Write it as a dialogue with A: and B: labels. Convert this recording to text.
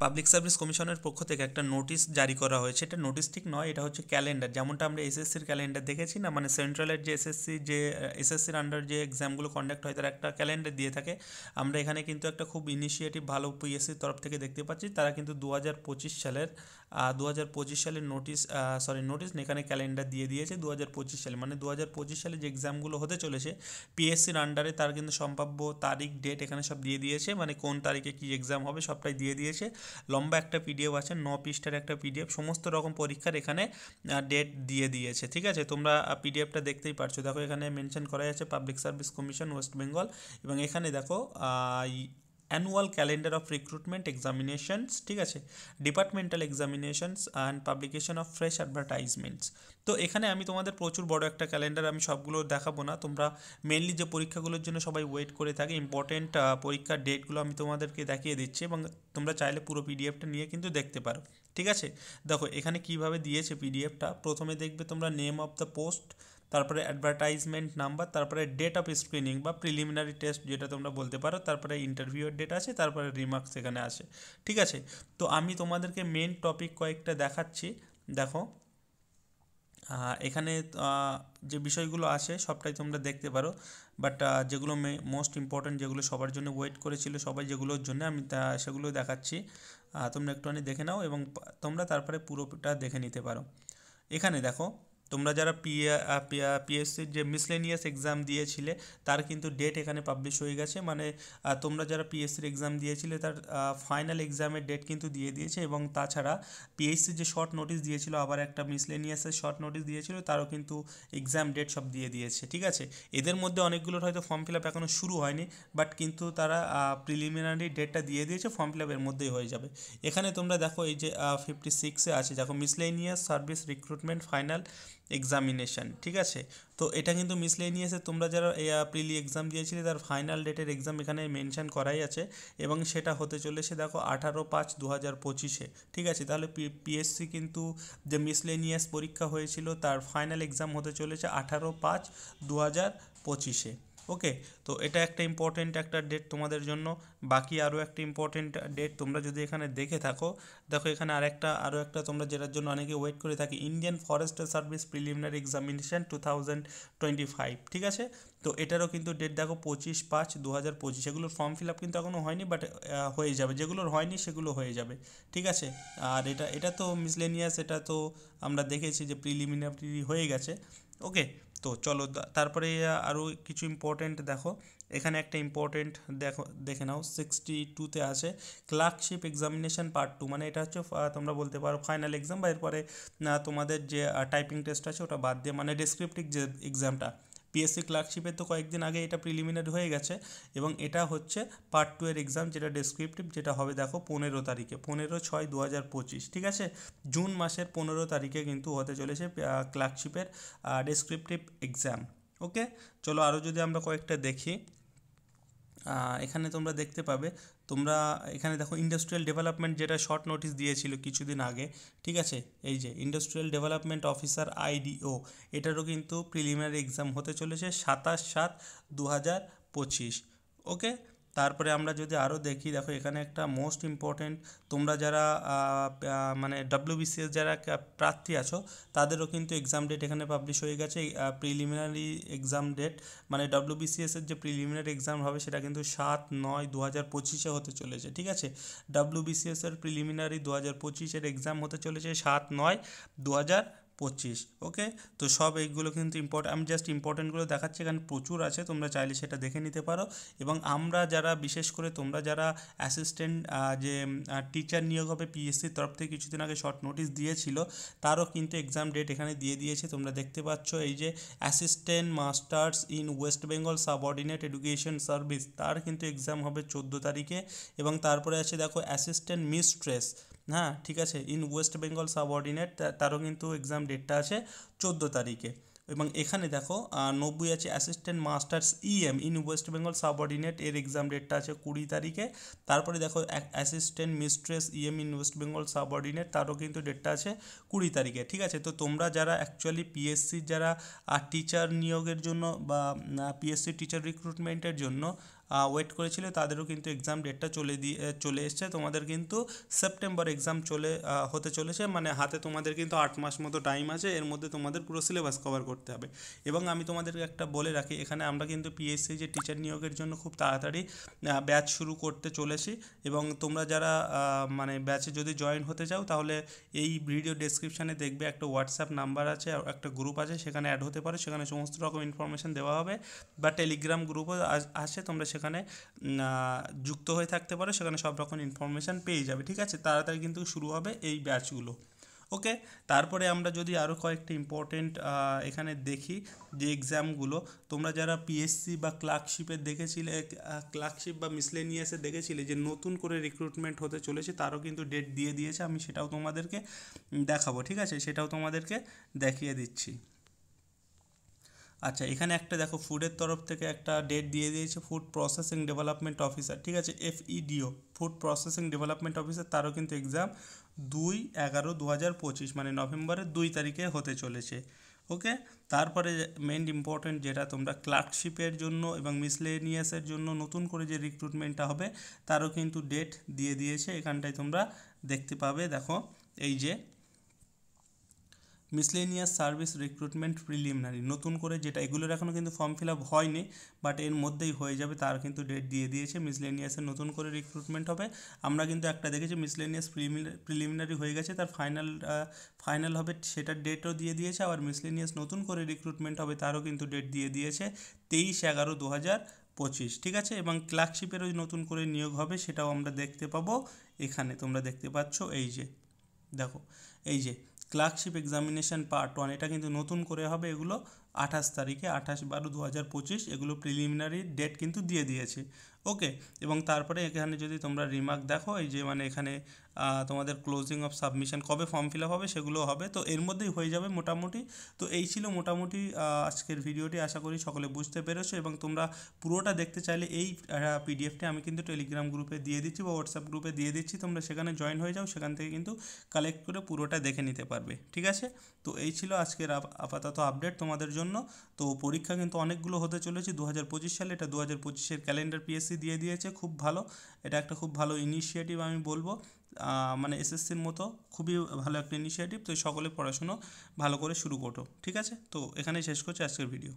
A: Public service কমিশনের পক্ষ থেকে একটা নোটিশ জারি করা হয়েছে। এটা নোটিশ ঠিক নয়, এটা হচ্ছে ক্যালেন্ডার। যেমনটা আমরা এসএসসির ক্যালেন্ডার দেখেছি না, মানে সেন্ট্রালের যে এসএসসির আন্ডার যে এক্সামগুলো কন্ডাক্ট হয় তারা একটা ক্যালেন্ডার দিয়ে থাকে। আমরা এখানে কিন্তু একটা খুব ইনিশিয়েটিভ ভালো পিএসসির তরফ থেকে দেখতে পাচ্ছি। তারা কিন্তু 2025 সালের নোটিশ না, এখানে ক্যালেন্ডার দিয়ে দিয়েছে 2025 সালে, মানে 2025 সালে যে এক্সামগুলো হতে চলেছে পিএসসির আন্ডারে, তার কিন্তু সম্ভাব্য তারিখ, ডেট এখানে সব দিয়ে দিয়েছে, মানে কোন তারিখে কী এক্সাম হবে সবটাই দিয়ে দিয়েছে। লম্বা একটা পিডিএফ আছে, 9 পৃষ্ঠার একটা পিডিএফ, সমস্ত রকম পরীক্ষার এখানে ডেট দিয়ে দিয়েছে। ঠিক আছে, তোমরা পিডিএফটা দেখতেই পারছো। দেখো এখানে মেনশন করা আছে public service commission West Bengal, এবং এখানে দেখো annual calendar of recruitment examinations, ঠিক আছে, departmental examinations and publication of fresh advertisements. তো এখানে আমি তোমাদের প্রচুর বড় একটা ক্যালেন্ডার, আমি সবগুলো দেখাবো না। তোমরা মেনলি যে পরীক্ষাগুলোর জন্য সবাই ওয়েট করে থাকে, ইম্পর্টেন্ট পরীক্ষার ডেটগুলো আমি তোমাদেরকে দেখিয়ে দিচ্ছি, এবং তোমরা চাইলে পুরো পিডিএফটা নিয়ে কিন্তু দেখতে পারো। ঠিক আছে, দেখো এখানে কিভাবে দিয়েছে পিডিএফটা। প্রথমে দেখবে তোমরা নেম অফ দ্য পোস্ট, তারপরে অ্যাডভার্টাইজমেন্ট নাম্বার, তারপরে ডেট অফ স্ক্রিনিং বা প্রিলিমিনারি টেস্ট যেটা তোমরা বলতে পারো, তারপরে ইন্টারভিউয়ের ডেট আছে, তারপরে রিমার্কস এখানে আছে। ঠিক আছে, তো আমি তোমাদেরকে মেন টপিক কয়েকটা দেখাচ্ছি। দেখো এখানে যে বিষয়গুলো আছে সবটাই তোমরা দেখতে পারো, বাট যেগুলো মোস্ট ইম্পর্ট্যান্ট, যেগুলো সবার জন্য ওয়েট করেছিল সবাই, যেগুলোর জন্য আমি সেগুলো দেখাচ্ছি। তোমরা একটুখানি দেখে নাও, এবং তোমরা তারপরে পুরোটা দেখে নিতে পারো। এখানে দেখো, তোমরা যারা পিএসসির যে মিসলেনিয়াস এক্সাম দিয়েছিলে তার কিন্তু ডেট এখানে পাবলিশ হয়ে গেছে, মানে তোমরা যারা পিএসসির এক্সাম দিয়েছিলে তার ফাইনাল এক্সামের ডেট কিন্তু দিয়ে দিয়েছে। এবং তাছাড়া পিএসসি যে শর্ট নোটিশ দিয়েছিল, আবার একটা মিসলেনিয়াসের শর্ট নোটিশ দিয়েছিল, তারও কিন্তু এক্সাম ডেট সব দিয়ে দিয়েছে। ঠিক আছে, এদের মধ্যে অনেকগুলোর হয়তো ফর্ম ফিল আপ এখনও শুরু হয়নি, বাট কিন্তু তারা প্রিলিমিনারি ডেটটা দিয়ে দিয়েছে, ফর্ম ফিল আপ এর মধ্যেই হয়ে যাবে। এখানে তোমরা দেখো এই যে 56-এ আছে, দেখো miscellaneous service recruitment final examination. ঠিক আছে, তো এটা কিন্তু মিসলেনিয়াসে তোমরা যারা প্রিলি এক্সাম দিয়েছিলে তার ফাইনাল ডেটের এক্সাম এখানে মেনশন করাই আছে, এবং সেটা হতে চলেছে দেখো 18/5/2025-এ। ঠিক আছে, তাহলে পিএসসি কিন্তু যে মিসলেনিয়াস পরীক্ষা হয়েছিল তার ফাইনাল এক্সাম হতে চলেছে 18/5/2025-এ। ওকে, তো এটা একটা ইম্পর্টেন্ট একটা ডেট তোমাদের জন্য। বাকি আরও একটা ইম্পর্টেন্ট ডেট তোমরা যদি এখানে দেখে থাকো, দেখো এখানে আরও একটা তোমরা যেটার জন্য অনেকে ওয়েট করে থাকি, Indian forest service preliminary examination 2025। ঠিক আছে, তো এটারও কিন্তু ডেট দেখো 25/5/2025। এগুলোর ফর্ম ফিল আপ কিন্তু এখনও হয়নি, বাট হয়ে যাবে, যেগুলোর হয়নি সেগুলো হয়ে যাবে। ঠিক আছে, আর এটা তো মিসলেনিয়াস, এটা তো আমরা দেখেছি যে প্রিলিমিনারি হয়ে গেছে। ওকে, তো চলো তারপরে আরও কিছু ইম্পর্টেন্ট দেখো। এখানে একটা ইম্পর্টেন্ট দেখে নাও, 62-তে আছে ক্লার্কশিপ এক্সামিনেশান পার্ট 2, মানে এটা হচ্ছে তোমরা বলতে পারো ফাইনাল এক্সাম, বা এরপরে তোমাদের যে টাইপিং টেস্ট আছে ওটা বাদ দিয়ে, মানে ডেসক্রিপটিভ যে এক্সামটা। পিএসসি ক্লার্কশিপের তো কয়েকদিন আগে এটা প্রিলিমিনারি হয়ে গেছে, এবং এটা হচ্ছে পার্ট 2 এর এক্সাম, যেটা ডেসক্রিপটিভ, যেটা হবে দেখো 15 তারিখে, 15/6/2025। ঠিক আছে, জুন মাসের 15 তারিখে কিন্তু হতে চলেছে ক্লার্কশিপের ডেসক্রিপটিভ এক্সাম। ওকে, চলো আরও যদি আমরা কয়েকটা দেখি, এখানে তোমরা দেখতে পাবে, তোমরা এখানে দেখো ইন্ডাস্ট্রিয়াল ডেভেলপমেন্ট, যেটা শর্ট নোটিশ দিয়েছিল কিছুদিন আগে। ঠিক আছে, এই যে ইন্ডাস্ট্রিয়াল ডেভেলপমেন্ট অফিসার আইডিও, এটারও কিন্তু প্রিলিমিনারি এক্সাম হতে চলেছে 27/7/2025। ওকে, তারপরে আমরা যদি আরও দেখি, দেখো এখানে একটা মোস্ট ইম্পর্টেন্ট, তোমরা যারা মানে ডব্লিউবিসিএস যারা প্রার্থী আছো তাদেরও কিন্তু এক্সাম ডেট এখানে পাবলিশ হয়ে গেছে। প্রিলিমিনারি এক্সাম ডেট, মানে ডব্লিউবিসিএসের যে প্রিলিমিনারি এক্সাম হবে সেটা কিন্তু 7/9/2025-এ হতে চলেছে। ঠিক আছে, ডব্লিউবিসিএসের প্রিলিমিনারি 2025-এর এক্সাম হতে চলেছে 7/9/2025। ওকে, তো সব এইগুলো কিন্তু আমি জাস্ট ইম্পর্টেন্টগুলো দেখাচ্ছি, এখানে প্রচুর আছে, তোমরা চাইলে সেটা দেখে নিতে পারো। এবং আমরা যারা, বিশেষ করে তোমরা যারা অ্যাসিস্ট্যান্ট যে টিচার নিয়োগ হবে পিএসসির তরফ থেকে কিছুদিন আগে শর্ট নোটিশ দিয়েছিল, তারও কিন্তু এক্সাম ডেট এখানে দিয়ে দিয়েছে। তোমরা দেখতে পাচ্ছ এই যে assistant masters in West Bengal subordinate education service, তার কিন্তু এক্সাম হবে 14 তারিখে। এবং তারপরে আছে দেখো অ্যাসিস্ট্যান্ট মিস্ট্রেস, হ্যাঁ ঠিক আছে, ইন ওয়েস্ট বেঙ্গল সাবঅর্ডিনেট, তারও কিন্তু এক্সাম ডেটটা আছে 14 তারিখে। এবং এখানে দেখো 90 আছে assistant masters EM in West Bengal subordinate, এর এক্সাম ডেটটা আছে 20 তারিখে। তারপরে দেখো assistant mistress EM in West Bengal subordinate, তারও কিন্তু ডেটটা আছে 20 তারিখে। ঠিক আছে, তো তোমরা যারা অ্যাকচুয়ালি পিএসসির যারা টিচার নিয়োগের জন্য বা পিএসসি টিচার রিক্রুটমেন্টের জন্য ওয়েট করেছিল তাদেরও কিন্তু এক্সাম ডেটটা চলে এসছে। তোমাদের কিন্তু সেপ্টেম্বর এক্সাম হতে চলেছে, মানে হাতে তোমাদের কিন্তু 8 মাস মতো টাইম আছে, এর মধ্যে তোমাদের পুরো সিলেবাস কভার করতে হবে। এবং আমি তোমাদেরকে একটা বলে রাখি, এখানে আমরা কিন্তু পিএসসি যে টিচার নিয়োগের জন্য খুব তাড়াতাড়ি ব্যাচ শুরু করতে চলেছি। এবং তোমরা যারা মানে ব্যাচে যদি জয়েন হতে চাও তাহলে এই ভিডিও ডেসক্রিপশানে দেখবে একটা হোয়াটসঅ্যাপ নাম্বার আছে, একটা গ্রুপ আছে, সেখানে অ্যাড হতে পারো, সেখানে সমস্ত রকম ইনফরমেশান দেওয়া হবে। বা টেলিগ্রাম গ্রুপও আছে, তোমরা সেখানে যুক্ত হয়ে থাকতে পারো, সেখানে সব রকম ইনফরমেশান পেয়ে যাবে। ঠিক আছে, তাড়াতাড়ি কিন্তু শুরু হবে এই ব্যাচগুলো। ওকে, তারপরে আমরা যদি আরও কয়েকটা ইম্পর্টেন্ট এখানে দেখি যে এক্সামগুলো, তোমরা যারা পিএসসি বা ক্লার্কশিপের দেখেছিলে, ক্লার্কশিপ বা মিসলেনিয়াসে দেখেছিলে যে নতুন করে রিক্রুটমেন্ট হতে চলেছে, তারও কিন্তু ডেট দিয়ে দিয়েছে। আমি সেটাও তোমাদেরকে দেখাবো, ঠিক আছে, সেটাও তোমাদেরকে দেখিয়ে দিচ্ছি। আচ্ছা, এখানে একটা দেখো, ফুডের তরফ থেকে একটা ডেট দিয়ে দিয়েছে, ফুড প্রসেসিং ডেভেলপমেন্ট অফিসার, ঠিক আছে, FEDO, food processing development officer, তারও কিন্তু এক্সাম 2/11/2025 মানে নভেম্বরের 2 তারিখে হতে চলেছে। ওকে, তারপরে মেন ইম্পর্টেন্ট যেটা তোমরা ক্লার্কশিপের জন্য এবং মিসলেনিয়াসের জন্য নতুন করে যে রিক্রুটমেন্টটা হবে, তারও কিন্তু ডেট দিয়ে দিয়েছে। এখানটায় তোমরা দেখতে পাবে, দেখো এই যে মিসলেনিয়াস সার্ভিস রিক্রুটমেন্ট প্রিলিমিনারি, নতুন করে যেটা, এগুলোর এখনও কিন্তু ফর্ম ফিল আপ হয়নি, বাট এর মধ্যেই হয়ে যাবে, তার কিন্তু ডেট দিয়ে দিয়েছে। মিসলেনিয়াসের নতুন করে রিক্রুটমেন্ট হবে। আমরা কিন্তু একটা দেখেছি মিসলেনিয়াস প্রিলিমিনারি হয়ে গেছে, তার ফাইনাল হবে, সেটার ডেটও দিয়ে দিয়েছে। আবার মিসলেনিয়াস নতুন করে রিক্রুটমেন্ট হবে, তারও কিন্তু ডেট দিয়ে দিয়েছে 23/11/2025, ঠিক আছে। এবং ক্লার্কশিপেরও নতুন করে নিয়োগ হবে, সেটাও আমরা দেখতে পাবো। এখানে তোমরা দেখতে পাচ্ছ, এই যে দেখো, এই যে ক্লার্কশিপ এক্সামিনেশান পার্ট 1, এটা কিন্তু নতুন করে হবে। এগুলো 28 তারিখে, 28/12/2025 এগুলো প্রিলিমিনারি ডেট কিন্তু দিয়ে দিয়েছে। ওকে, এবং তারপরে এখানে যদি তোমরা রিমার্ক দেখো, এই যে মানে এখানে তোমাদের ক্লোজিং অফ সাবমিশন কবে ফর্ম ফিল আপ হবে সেগুলো হবে, তো এর মধ্যেই হয়ে যাবে মোটামুটি। তো এই ছিল মোটামুটি আজকের ভিডিওটি, আশা করি সকলে বুঝতে পেরেছো। এবং তোমরা পুরোটা দেখতে চাইলে এই পিডিএফটি আমি কিন্তু টেলিগ্রাম গ্রুপে দিয়ে দিচ্ছি বা হোয়াটসঅ্যাপ গ্রুপে দিয়ে দিচ্ছি, তোমরা সেখানে জয়েন হয়ে যাও, সেখান থেকে কিন্তু কালেক্ট করে পুরোটা দেখে নিতে পারবে। ঠিক আছে, তো এই ছিল আজকের আপাতত আপডেট তোমাদের জন্য। তো পরীক্ষা কিন্তু অনেকগুলো হতে চলেছে 2025 সালে, এটা 2025-এর ক্যালেন্ডার পিএসসি দিয়ে দিয়েছে, খুব ভালো। এটা একটা খুব ভালো ইনিশিয়েটিভ আমি বলবো, মানে এসএসসির মতো খুবই ভালো একটা ইনিশিয়েটিভ। তো সকলে পড়াশুনো ভালো করে শুরু করো, ঠিক আছে। তো এখানেই শেষ করছি আজকের ভিডিও।